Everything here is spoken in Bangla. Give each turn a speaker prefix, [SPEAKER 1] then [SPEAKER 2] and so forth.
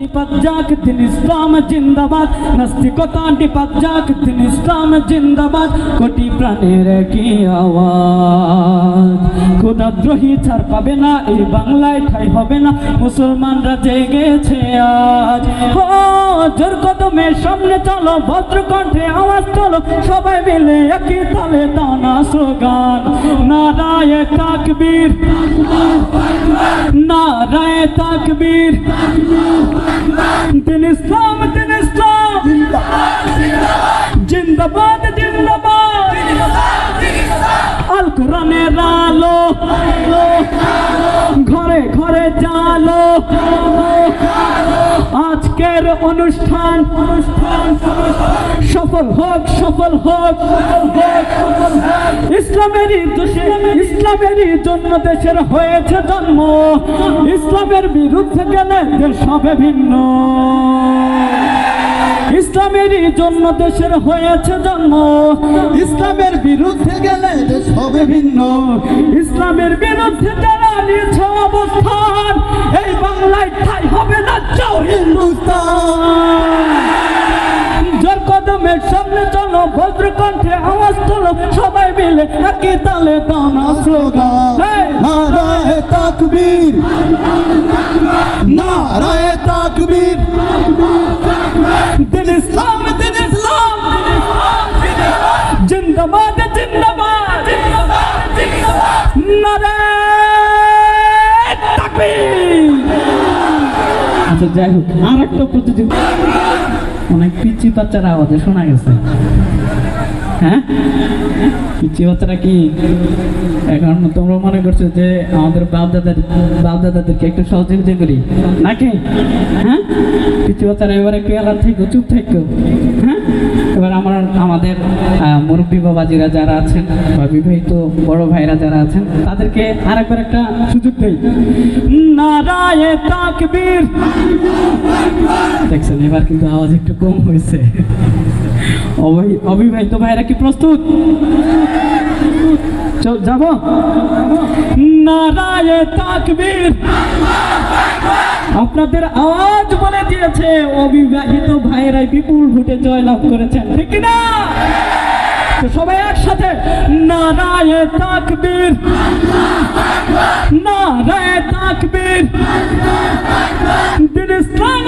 [SPEAKER 1] নিপাত যাক দিন ইসলাম জিন্দাবাদ, নাস্তিকতা নিপাত যাক দিন ইসলাম জিন্দাবাদ, কোটি প্রাণের একই আওয়াজ। খোদাদ্রোহী ছাড় পাবে না, এই বাংলায় ঠাঁই হবে না, মুসলমানরা জেগেছে আজ। ও জোর কদমে সামনে চলো, ভদ্র কণ্ঠে আওয়াজ তোলো, সবাই মিলে একই তালে দানা স্লোগান, নারায়ে তাকবীর, নারায়ে তাকবীর, দিন ইসলাম জিন্দাবাদ জিন্দাবাদ, আল কোরআনের আলো ঘরে ঘরে জালো, আজকের অনুষ্ঠান সফল হোক সফল হোক, ইসলামেরই জন্য দেশের হয়েছে জন্ম, ইসলামের বিরুদ্ধে গেলে দেশ হবে ভিন্ন, ইসলামেরই জন্য দেশের হয়েছে জন্ম, ইসলামের বিরুদ্ধে গেলে দেশ হবে ভিন্ন, ইসলামের বিরুদ্ধে যারা নিয়েছে অবস্থান, এই বাংলায় ঠাঁই হবে না, যাও হিন্দুস্তান। জোর কদমের সামনে চলো, ভদ্র কণ্ঠে আওয়াজ তোলো, সবাই মিলে একই তালে দানা স্লোগান, নারায়ে তাকবীর, নারায়ে তাকবীর, দিন ইসলাম জিন্দাবাদ জিন্দাবাদ, নারায়ে তাকবীর। আচ্ছা যাই হোক, আর একটা প্রতিযোগিতা, অনেক পিচ্ছি বাচ্চারা আওয়াজে শোনা গেছে। হ্যাঁ পিচ্ছি বাচ্চারা কি এখন তোমরা মনে করছো যে আমাদের বাপদাদাদেরকে একটু সহযোগিতা করি নাকি? হ্যাঁ পিচ্ছি বাচ্চারা এবার একটু এলার থেকে চুপ থাকতো। হ্যাঁ এবার আমাদের মুরব্বী বাবাজিরা যারা আছেন বা বিবাহিত বড় ভাইরা যারা আছেন, তাদেরকে আরেকবার একটা সুযোগ দেই, নারায়ে তাকবীর। দেখছেন এবার কিন্তু আওয়াজ একটু কম হয়েছে। অবিবাহিত ভাইরা কি প্রস্তুত? যাব? নারায়ে তাকবীর। আপনাদের আওয়াজ বলে দিয়েছে অবিবাহিত ভাইরাই বিপুল ভোটে জয়লাভ করেছেন, ঠিক না? তো সবাই একসাথে নারায়ে তাকবীর, নারায়ে তাকবীর, দিন ইসলাম